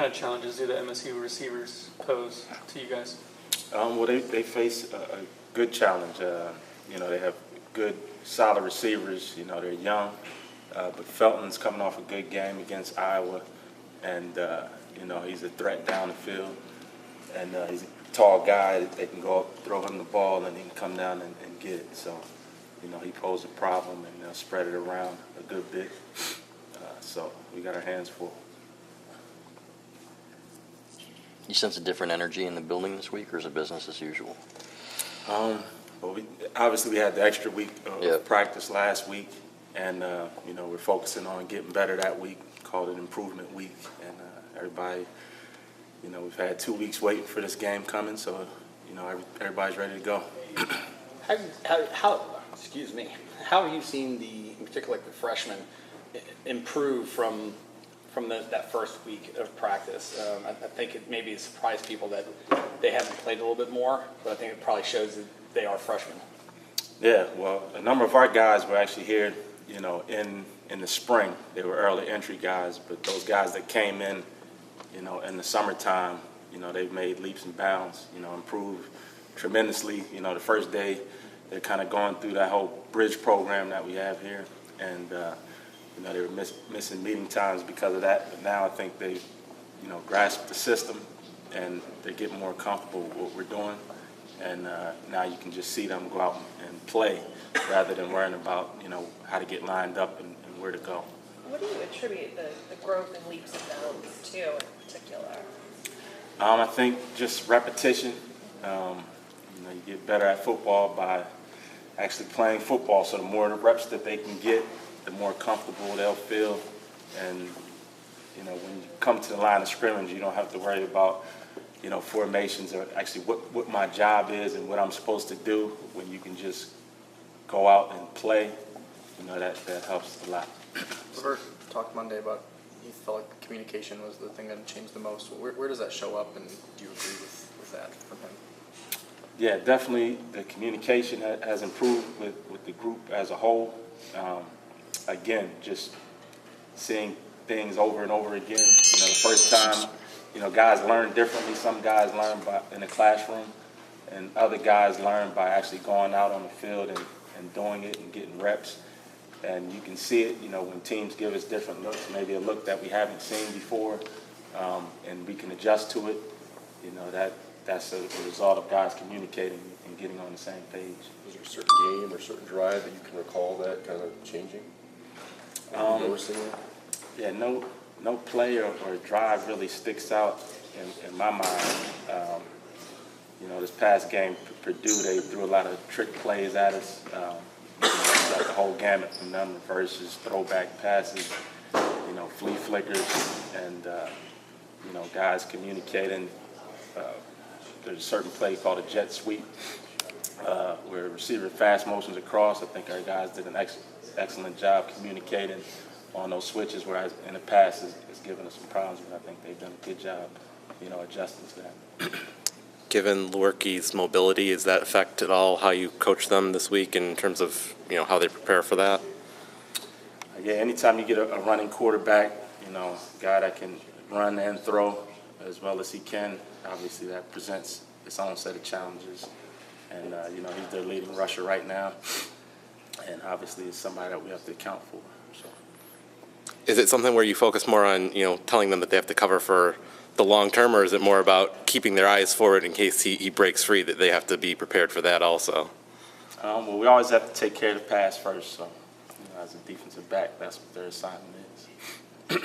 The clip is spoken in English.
of challenges do the MSU receivers pose to you guys? Well, they face a good challenge. They have good, solid receivers. They're young, but Felton's coming off a good game against Iowa, and he's a threat down the field, and he's a tall guy. They can go up, throw him the ball, and he can come down and get it. So, he posed a problem, and they'll spread it around a good bit. So we got our hands full. You sense a different energy in the building this week, or is it business as usual? Well, we had the extra week of practice last week, and we're focusing on getting better that week. Called it improvement week, and everybody, we've had 2 weeks waiting for this game coming, so everybody's ready to go. How have you seen in particular, the freshmen improve from that first week of practice? I think it maybe surprised people that they haven't played a little bit more, but I think it probably shows that they are freshmen. Yeah, well, a number of our guys were actually here, in the spring. They were early entry guys, but those guys that came in, in the summertime, they've made leaps and bounds, improved tremendously. The first day, they're kind of going through that whole bridge program that we have here, and they were missing meeting times because of that, but now I think they've, grasped the system, and they get more comfortable with what we're doing, and now you can just see them go out and play rather than worrying about, how to get lined up and where to go. What do you attribute the growth in leaps and bounds to in particular? I think just repetition. You get better at football by actually playing football, so the more the reps that they can get, the more comfortable they'll feel. And, when you come to the line of scrimmage, you don't have to worry about, formations or actually what my job is and what I'm supposed to do. When you can just go out and play, that helps a lot. We talked Monday about you felt like communication was the thing that changed the most. Where does that show up, and do you agree with that from him? Yeah, definitely the communication has improved with the group as a whole. Again, just seeing things over and over again. The first time, guys learn differently. Some guys learn in the classroom, and other guys learn by actually going out on the field and doing it and getting reps. And you can see it, when teams give us different looks, maybe a look that we haven't seen before, and we can adjust to it. That's a result of guys communicating and getting on the same page. Was there a certain game or certain drive that you can recall that kind of changing? Noticing it? Yeah, no play or drive really sticks out in my mind. This past game, Purdue, they threw a lot of trick plays at us. Like the whole gamut from them, reverses, throwback passes, flea flickers, and guys communicating. There's a certain play called a jet sweep, where a receiver fast motions across. I think our guys did an excellent job communicating on those switches, whereas in the past it's given us some problems, but I think they've done a good job, adjusting to that. Given Lewerke's mobility, does that affect at all how you coach them this week in terms of, how they prepare for that? Yeah, anytime you get a running quarterback, a guy that can run and throw as well as he can, obviously that presents its own set of challenges. And, he's their leading rusher right now, and obviously it's somebody that we have to account for. So. Is it something where you focus more on, telling them that they have to cover for the long term, or is it more about keeping their eyes forward in case he breaks free, that they have to be prepared for that also? Well, we always have to take care of the pass first, so as a defensive back, that's what their assignment is.